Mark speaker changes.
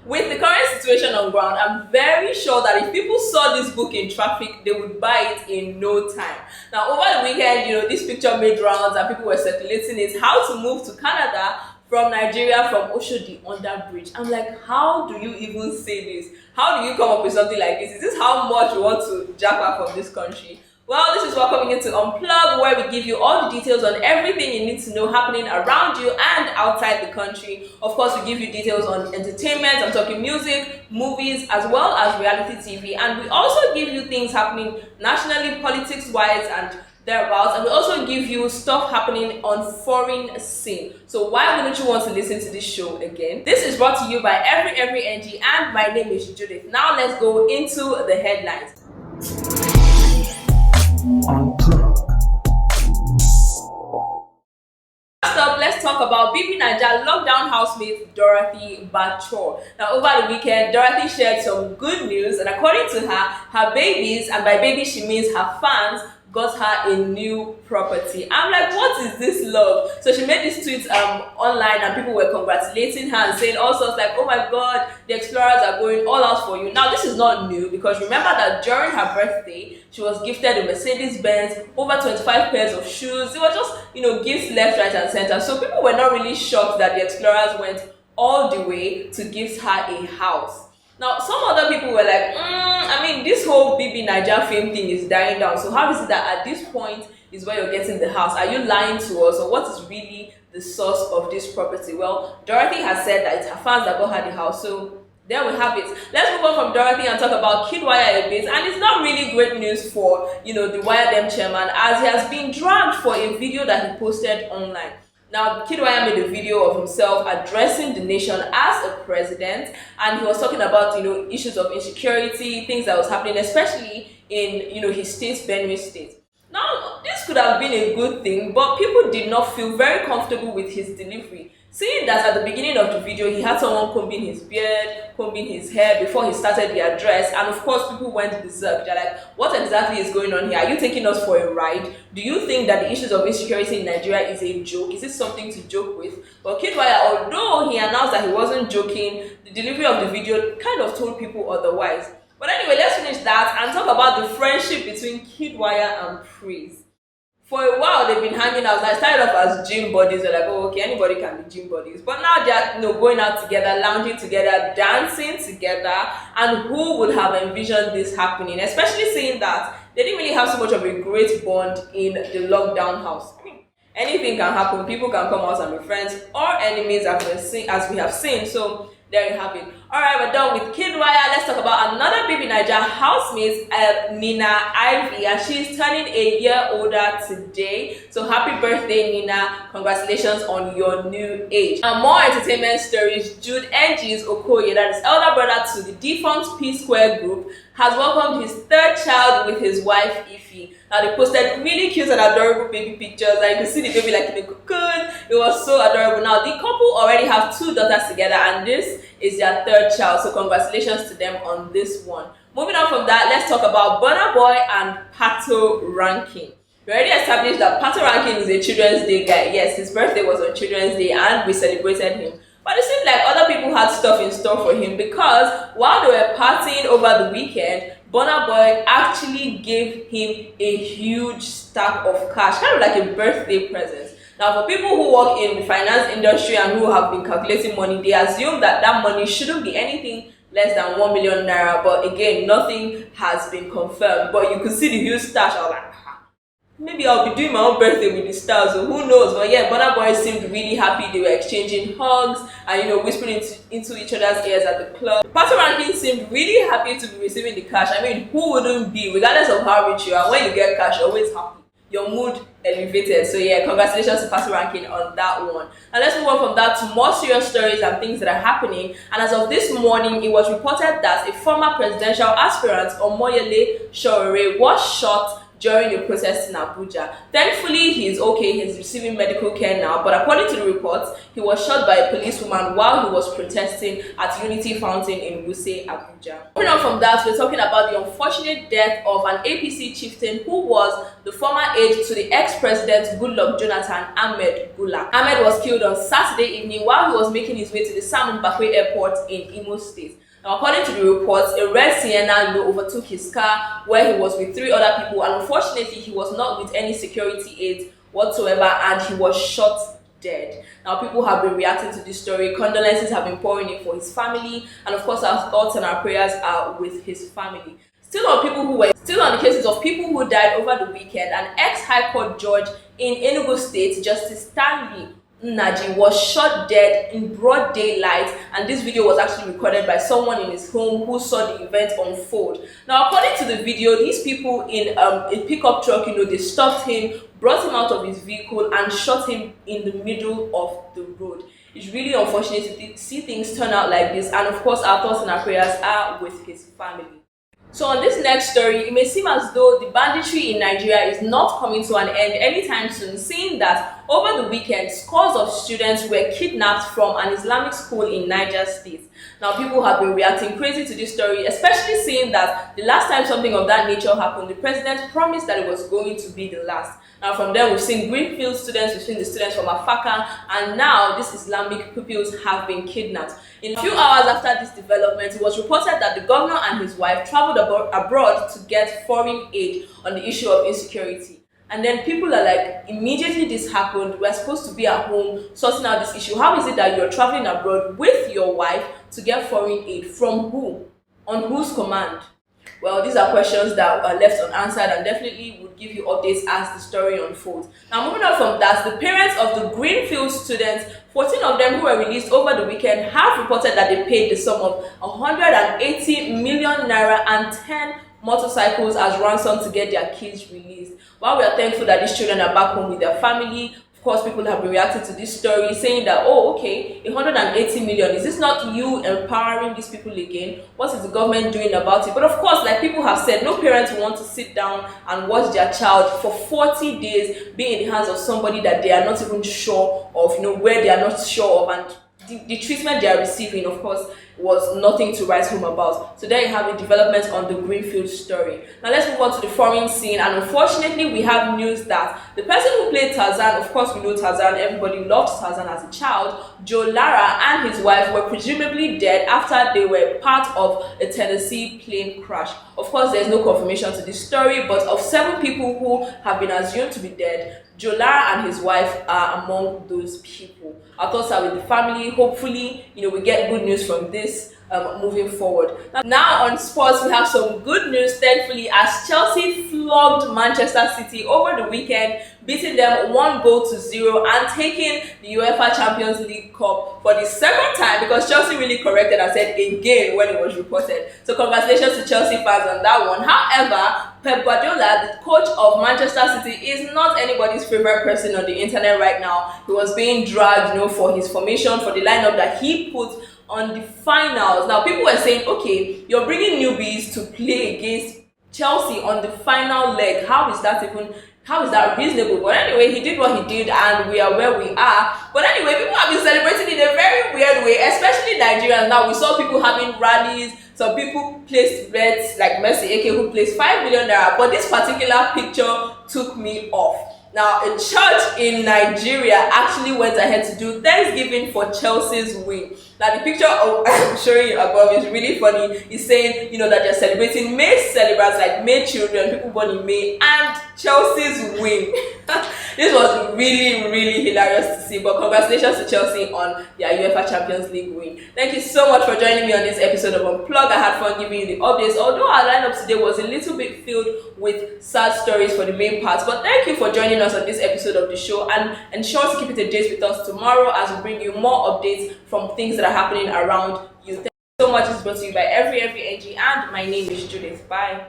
Speaker 1: With the current situation on ground, I'm very sure that if people saw this book in traffic, they would buy it in no time. Now, over the weekend, this picture made rounds and people were circulating it, how to move to Canada from Nigeria from Oshodi under bridge. I'm like, how do you even say this? How do you come up with something like this? Is this how much you want to jack back from this country? Well, this is Welcoming into Unplug, where we give you all the details on everything you need to know happening around you and outside the country. Of course, we give you details on entertainment. I'm talking music, movies, as well as reality TV. And we also give you things happening nationally, politics-wise, and thereabouts. And we also give you stuff happening on foreign scene. So why wouldn't you want to listen to this show again? This is brought to you by Every NG, and my name is Judith. Now let's go into the headlines. First up, let's talk about BB Naija lockdown housemate Dorothy Bachor. Now, over the weekend, Dorothy shared some good news, and according to her, her babies, and by babies she means her fans, got her a new property. I'm like, what is this love? So she made this tweet online, and people were congratulating her and saying all sorts like, oh my god, the explorers are going all out for you. Now, this is not new, because remember that during her birthday, she was gifted a Mercedes-Benz, over 25 pairs of shoes. It was just, gifts left, right, and center. So people were not really shocked that the explorers went all the way to gift her a house. Now, some other people were like, this whole BB Naija fame thing is dying down. So how is it that at this point is where you're getting the house? Are you lying to us, or what is really the source of this property? Well, Dorothy has said that it's her fans that got her the house. So there we have it. Let's move on from Dorothy and talk about Kiddwaya a bit. And it's not really great news for, the Wire Dem chairman, as he has been dragged for a video that he posted online. Now, Kiddwaya made a video of himself addressing the nation as a president, and he was talking about, issues of insecurity, things that was happening, especially in, his state, Benue State. Now, this could have been a good thing, but people did not feel very comfortable with his delivery. Seeing that at the beginning of the video, he had someone combing his beard, combing his hair before he started the address, and of course, people went berserk. They're like, what exactly is going on here? Are you taking us for a ride? Do you think that the issues of insecurity in Nigeria is a joke? Is it something to joke with? But Kiddwaya, although he announced that he wasn't joking, the delivery of the video kind of told people otherwise. But anyway, let's finish that and talk about the friendship between Kiddwaya and Praise. For a while, they've been hanging out. I started off as gym buddies. They're like, oh, okay, anybody can be gym buddies. But now they're going out together, lounging together, dancing together. And who would have envisioned this happening? Especially seeing that they didn't really have so much of a great bond in the lockdown house. Anything can happen. People can come out and be friends or enemies, as we have seen. So there you have it. Alright, we're done with Kiddwaya. Let's talk about another BB Naija housemate, Nina Ivy, and she's turning a year older today. So happy birthday, Nina. Congratulations on your new age. And more entertainment stories. Jude Ng's Okoye, that is elder brother to the defunct P Square group, has welcomed his third child with his wife, Ify. Now, they posted really cute and adorable baby pictures. Like, you can see the baby like in a cocoon. It was so adorable. Now, the couple already have 2 daughters together, and this is their third child. So congratulations to them on this one. Moving on from that, let's talk about Burna Boy and Pato Ranking. We already established that Pato Ranking is a Children's Day guy. Yes, his birthday was on Children's Day, and we celebrated him. But it seemed like other people had stuff in store for him, because while they were partying over the weekend, Burna Boy actually gave him a huge stack of cash, kind of like a birthday present. Now, for people who work in the finance industry and who have been calculating money, they assume that that money shouldn't be anything less than 1 million naira. But again, nothing has been confirmed. But you could see the huge stash. I was like, maybe I'll be doing my own birthday with the stars, so who knows? But yeah, Burna Boy seemed really happy. They were exchanging hugs and whispering into each other's ears at the club. Pato Ranking seemed really happy to be receiving the cash. Who wouldn't be? Regardless of how rich you are, when you get cash, you're always happy. Your mood elevated. So yeah, congratulations to Pato Ranking on that one. Now let's move on from that to more serious stories and things that are happening. And as of this morning, it was reported that a former presidential aspirant, Omoyele Sowore, was shot during a protest in Abuja. Thankfully, he is okay, he's receiving medical care now, but according to the reports, he was shot by a policewoman while he was protesting at Unity Fountain in Wuse, Abuja. Moving on from that, we're talking about the unfortunate death of an APC chieftain who was the former aide to the ex-president Goodluck Jonathan, Ahmed Gulak. Ahmed was killed on Saturday evening while he was making his way to the Salmon Bakwe Airport in Imo State. Now, according to the reports, a red Sienna overtook his car where he was with 3 other people, and unfortunately, he was not with any security aids whatsoever, and he was shot dead. Now, people have been reacting to this story. Condolences have been pouring in for his family, and of course, our thoughts and our prayers are with his family. Still on the cases of people who died over the weekend, an ex-High Court judge in Enugu State, Justice Stanley Naji, was shot dead in broad daylight, and this video was actually recorded by someone in his home who saw the event unfold. Now, according to the video, these people in a pickup truck, they stopped him, brought him out of his vehicle, and shot him in the middle of the road. It's really unfortunate to see things turn out like this, and of course, our thoughts and our prayers are with his family. So on this next story, it may seem as though the banditry in Nigeria is not coming to an end anytime soon, seeing that over the weekend, scores of students were kidnapped from an Islamic school in Niger State. Now, people have been reacting crazy to this story, especially seeing that the last time something of that nature happened, the president promised that it was going to be the last. Now, from there, we've seen Greenfield students, we've seen the students from Afaka, and now these Islamic pupils have been kidnapped. In a few hours after this development, it was reported that the governor and his wife traveled abroad to get foreign aid on the issue of insecurity. And then people are like, immediately this happened, we're supposed to be at home sorting out this issue. How is it that you're traveling abroad with your wife to get foreign aid? From who? On whose command? Well, these are questions that are left unanswered, and definitely would give you updates as the story unfolds. Now, moving on from that, the parents of the Greenfield students, 14 of them who were released over the weekend, have reported that they paid the sum of 180 million naira and 10 motorcycles as ransom to get their kids released. While we are thankful that these children are back home with their family, of course, people have been reacting to this story, saying that, oh, okay, 180 million, is this not you empowering these people again? What is the government doing about it? But of course, like people have said, no parents want to sit down and watch their child for 40 days be in the hands of somebody that they are not even sure of, where they are not sure of, and the treatment they are receiving, of course, was nothing to write home about. So there you have a development on the Greenfield story. Now let's move on to the foreign scene, and unfortunately we have news that the person who played Tarzan, of course we know Tarzan, everybody loved Tarzan as a child, Joe Lara and his wife were presumably dead after they were part of a Tennessee plane crash. Of course, there's no confirmation to this story, but of 7 people who have been assumed to be dead, Joe Lara and his wife are among those people. Our thoughts are with the family. Hopefully, we get good news from this moving forward. Now on sports, we have some good news, thankfully, as Chelsea flogged Manchester City over the weekend, beating them 1-0 and taking the UEFA Champions League Cup for the second time, because Chelsea really corrected and said again when it was reported. So congratulations to Chelsea fans on that one. However, Pep Guardiola, the coach of Manchester City, is not anybody's favorite person on the internet right now. He was being dragged, for his formation, for the lineup that he put on the finals. Now, people were saying, okay, you're bringing newbies to play against Chelsea on the final leg. How is that reasonable? But anyway, he did what he did, and we are where we are. But anyway, people have been celebrating in a very weird way, especially Nigerians. Now, we saw people having rallies. Some people placed bets, like Messi, aka who placed 5 million naira. But this particular picture took me off. Now, a church in Nigeria actually went ahead to do Thanksgiving for Chelsea's win. Now, the picture I'm showing you above is really funny. It's saying, that they're celebrating May celebrants, like May children, people born in May, and Chelsea's win. This was really, really hilarious to see. But congratulations to Chelsea on their UEFA Champions League win. Thank you so much for joining me on this episode of Unplug. I had fun giving you the updates, although our lineup today was a little bit filled with sad stories for the main parts. But thank you for joining us on this episode of the show, and ensure to keep it a date with us tomorrow as we bring you more updates from things that are happening around you. Thank you so much. It's brought to you by Every NG, and my name is Judith. Bye.